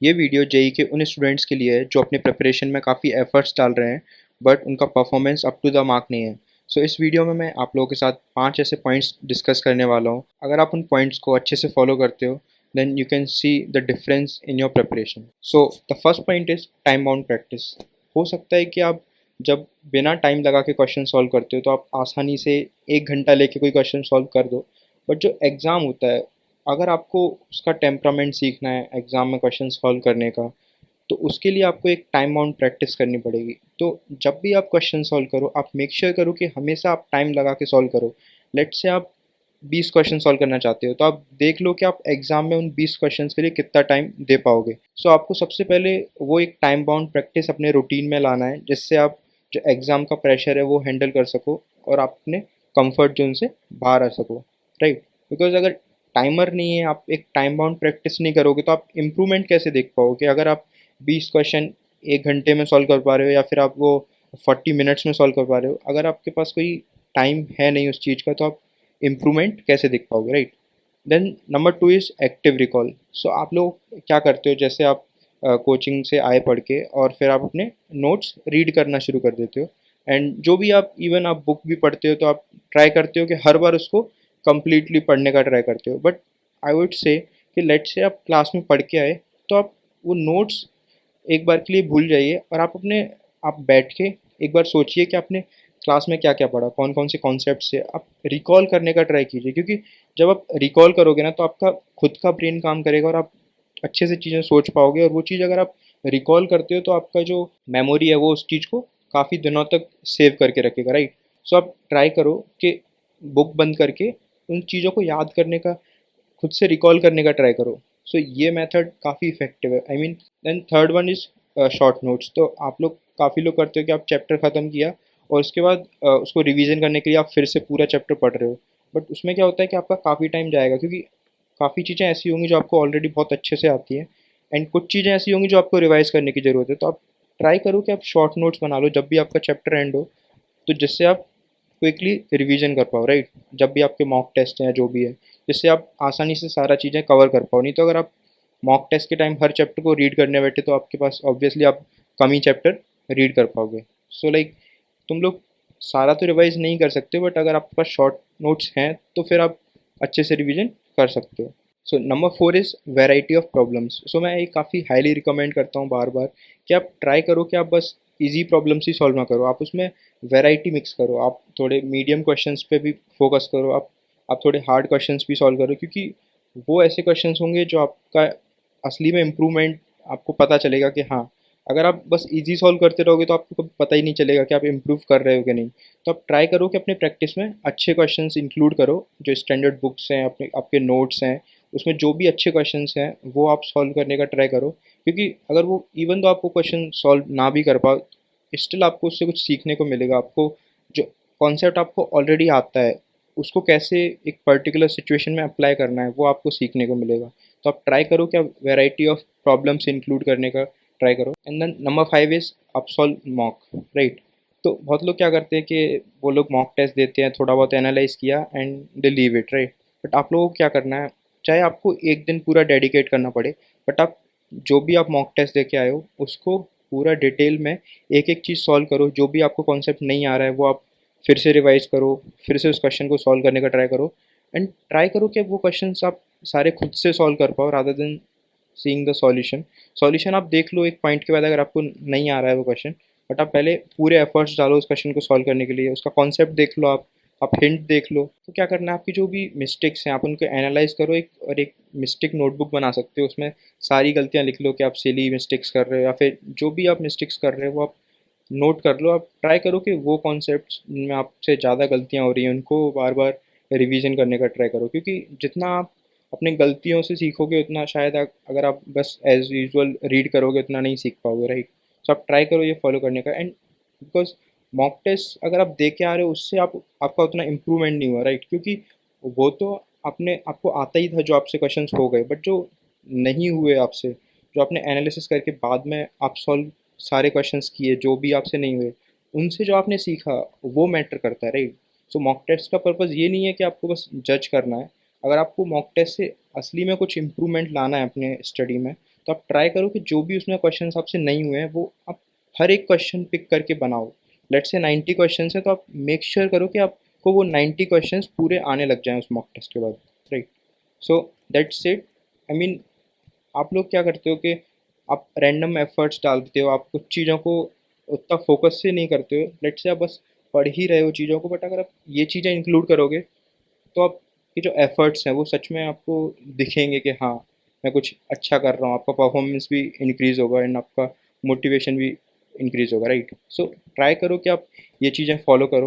ये video JEE के उन स्टूडेंट्स के लिए है जो अपने प्रिपरेशन में काफ़ी एफर्ट्स डाल रहे हैं बट उनका performance up to the mark नहीं है। सो इस वीडियो में मैं आप लोगों के साथ 5 ऐसे पॉइंट्स डिस्कस करने वाला हूँ। अगर आप उन पॉइंट्स को अच्छे से फॉलो करते हो then you can see the difference in your preparation. So the first point is time bound practice. हो सकता है कि आप जब बिना टाइम लगा के क्वेश्चन सॉल्व करते हो तो आप आसानी से 1 घंटा लेके कोई क्वेश्चन सॉल्व कर दो, बट जो एग्ज़ाम होता है, अगर आपको उसका टेम्परामेंट सीखना है एग्ज़ाम में क्वेश्चन सॉल्व करने का, तो उसके लिए आपको एक टाइम बाउंड प्रैक्टिस करनी पड़ेगी। तो जब भी आप क्वेश्चन सॉल्व करो, आप मेक श्योर करो कि हमेशा आप टाइम लगा के सॉल्व करो। लेट्स से आप 20 क्वेश्चन सॉल्व करना चाहते हो, तो आप देख लो कि आप एग्ज़ाम में उन 20 क्वेश्चंस के लिए कितना टाइम दे पाओगे। सो आपको सबसे पहले वो एक टाइम बाउंड प्रैक्टिस अपने रूटीन में लाना है, जिससे आप जो एग्ज़ाम का प्रेशर है वो हैंडल कर सको और आप अपने कंफर्ट जोन से बाहर आ सको, राइट? बिकॉज़ अगर टाइमर नहीं है, आप एक टाइम बाउंड प्रैक्टिस नहीं करोगे, तो आप इम्प्रूवमेंट कैसे देख पाओगे? अगर आप 20 क्वेश्चन 1 घंटे में सॉल्व कर पा रहे हो या फिर आप वो 40 मिनट्स में सॉल्व कर पा रहे हो, अगर आपके पास कोई टाइम है नहीं उस चीज़ का, तो आप इम्प्रूवमेंट कैसे देख पाओगे, right? Then number 2 is active recall. So आप लोग क्या करते हो, जैसे आप कोचिंग से आए पढ़ के और फिर आप अपने नोट्स रीड करना शुरू कर देते हो, एंड जो भी आप इवन आप बुक भी पढ़ते हो तो आप ट्राई करते हो कि हर बार उसको कंप्लीटली पढ़ने का ट्राई करते हो। बट आई वुड से कि लेट्स से आप क्लास में पढ़ के आए, तो आप वो नोट्स एक बार के लिए भूल जाइए और आप बैठ के एक बार सोचिए कि आपने क्लास में क्या-क्या पढ़ा, कौन-कौन से कॉन्सेप्ट्स से आप रिकॉल करने का ट्राई कीजिए, क्योंकि जब आप रिकॉल करोगे ना तो आपका खुद का ब्रेन काम करेगा और आप अच्छे से चीज़ें सोच पाओगे, और वो चीज़ अगर आप रिकॉल करते हो तो आपका जो मेमोरी है वो उस चीज़ को काफ़ी दिनों तक सेव करके रखेगा, राइट? सो आप ट्राई करो कि बुक बंद करके उन चीज़ों को याद करने का, खुद से रिकॉल करने का ट्राई करो। सो ये मेथड काफ़ी इफ़ेक्टिव है। I mean then third one is short notes. तो आप लोग काफ़ी लोग करते हो कि आप चैप्टर ख़त्म किया और उसके बाद उसको रिवीजन करने के लिए आप फिर से पूरा चैप्टर पढ़ रहे हो। बट उसमें क्या होता है कि आपका काफ़ी टाइम जाएगा, क्योंकि काफ़ी चीज़ें ऐसी होंगी जो आपको ऑलरेडी बहुत अच्छे से आती हैं, एंड कुछ चीज़ें ऐसी होंगी जो आपको रिवाइज़ करने की ज़रूरत है। तो आप ट्राई करो कि आप शॉर्ट नोट्स बना लो जब भी आपका चैप्टर एंड हो, तो जिससे आप क्विकली रिवीजन कर पाओ, राइट? जब भी आपके मॉक टेस्ट हैं जो भी है, जिससे आप आसानी से सारा चीज़ें कवर कर पाओ। नहीं तो अगर आप मॉक टेस्ट के टाइम हर चैप्टर को रीड करने बैठे तो आपके पास ऑब्वियसली आप कम ही चैप्टर रीड कर पाओगे। सो लाइक तुम लोग सारा तो रिवाइज नहीं कर सकते, बट अगर आपके पास शॉर्ट नोट्स हैं तो फिर आप अच्छे से रिवीजन कर सकते हो। So number 4 is variety of problems. So मैं ये काफ़ी हाईली रिकमेंड करता हूँ बार बार कि आप ट्राई करो कि आप बस इजी प्रॉब्लम्स ही सॉल्व ना करो, आप उसमें वैरायटी मिक्स करो। आप थोड़े मीडियम क्वेश्चंस पे भी फोकस करो, आप थोड़े हार्ड क्वेश्चंस भी सॉल्व करो, क्योंकि वो ऐसे क्वेश्चंस होंगे जो आपका असली में इम्प्रूवमेंट आपको पता चलेगा कि हाँ, अगर आप बस इजी सॉल्व करते रहोगे तो आपको कभी पता ही नहीं चलेगा कि आप इम्प्रूव कर रहे हो कि नहीं। तो आप ट्राई करो कि अपने प्रैक्टिस में अच्छे क्वेश्चंस इंक्लूड करो, जो स्टैंडर्ड बुक्स हैं, अपने आपके नोट्स हैं, उसमें जो भी अच्छे क्वेश्चंस हैं वो आप सॉल्व करने का ट्राई करो। क्योंकि अगर वो इवन तो आप वो क्वेश्चन सॉल्व ना भी कर पाओ, स्टिल आपको उससे कुछ सीखने को मिलेगा। आपको जो कॉन्सेप्ट आपको ऑलरेडी आता है, उसको कैसे एक पर्टिकुलर सिचुएशन में अप्लाई करना है वो आपको सीखने को मिलेगा। तो आप ट्राई करो कि आप वैरायटी ऑफ प्रॉब्लम्स इंक्लूड करने का ट्राई करो। एंड देन नंबर 5 इज़ आप सॉल्व मॉक, राइट? तो बहुत लोग क्या करते हैं कि वो लोग मॉक टेस्ट देते हैं, थोड़ा बहुत एनालाइज किया and they leave it, right? But आप लोगों को क्या करना है, चाहे आपको एक दिन पूरा डेडिकेट करना पड़े, बट आप जो भी आप मॉक टेस्ट दे के आए हो उसको पूरा डिटेल में एक एक चीज़ सॉल्व करो। जो भी आपको कॉन्सेप्ट नहीं आ रहा है वो आप फिर से रिवाइज करो, फिर से उस क्वेश्चन को सॉल्व करने का ट्राई करो, एंड ट्राई करो कि वो क्वेश्चंस आप सारे खुद से सॉल्व कर पाओ rather than seeing the solution. Solution आप देख लो एक पॉइंट के बाद, अगर आपको नहीं आ रहा है वो क्वेश्चन, बट आप पहले पूरे एफर्ट्स डालो उस क्वेश्चन को सॉल्व करने के लिए, उसका कॉन्सेप्ट देख लो, आप हिंट देख लो। तो क्या करना है, आपकी जो भी मिस्टेक्स हैं आप उनको एनालाइज करो, एक मिस्टेक नोटबुक बना सकते हो, उसमें सारी गलतियाँ लिख लो कि आप सिली मिस्टेक्स कर रहे हो, या फिर जो भी आप मिस्टेक्स कर रहे हो वो आप नोट कर लो। आप ट्राई करो कि वो कॉन्सेप्ट्स में आपसे ज़्यादा गलतियाँ हो रही हैं उनको बार बार रिवीजन करने का ट्राई करो, क्योंकि जितना आप अपनी गलतियों से सीखोगे उतना शायद अगर आप बस एज यूजुअल रीड करोगे उतना नहीं सीख पाओगे, राइट? सो आप ट्राई करो ये फॉलो करने का। एंड बिकॉज मॉक टेस्ट अगर आप दे के आ रहे हो उससे आपका उतना इम्प्रूवमेंट नहीं हुआ, राइट? क्योंकि वो तो आपने आपको आता ही था जो आपसे क्वेश्चंस हो गए, बट जो नहीं हुए आपसे, जो आपने एनालिसिस करके बाद में आप सॉल्व सारे क्वेश्चंस किए जो भी आपसे नहीं हुए, उनसे जो आपने सीखा वो मैटर करता है, राइट? सो मॉक टेस्ट का पर्पज़ ये नहीं है कि आपको बस जज करना है। अगर आपको मॉक टेस्ट से असली में कुछ इम्प्रूवमेंट लाना है अपने स्टडी में, तो आप ट्राई करो कि जो भी उसमें क्वेश्चन आपसे नहीं हुए हैं वो आप हर एक क्वेश्चन पिक करके बनाओ। लेट्स से 90 क्वेश्चन है तो आप मेक श्योर करो कि आपको वो 90 क्वेश्चन पूरे आने लग जाएं उस मॉक टेस्ट के बाद, right. So that's it. I mean आप लोग क्या करते हो कि आप रैंडम एफर्ट्स डालते हो, आप कुछ चीज़ों को उतना फोकस से नहीं करते हो। लेट्स से आप बस पढ़ ही रहे हो चीज़ों को, बट अगर आप ये चीज़ें इंक्लूड करोगे तो आप ये जो एफर्ट्स हैं वो सच में आपको दिखेंगे कि हाँ मैं कुछ अच्छा कर रहा हूँ। आपका परफॉर्मेंस भी इंक्रीज़ होगा एंड आपका मोटिवेशन भी इंक्रीज़ होगा, राइट। सो ट्राई करो कि आप ये चीज़ें फॉलो करो।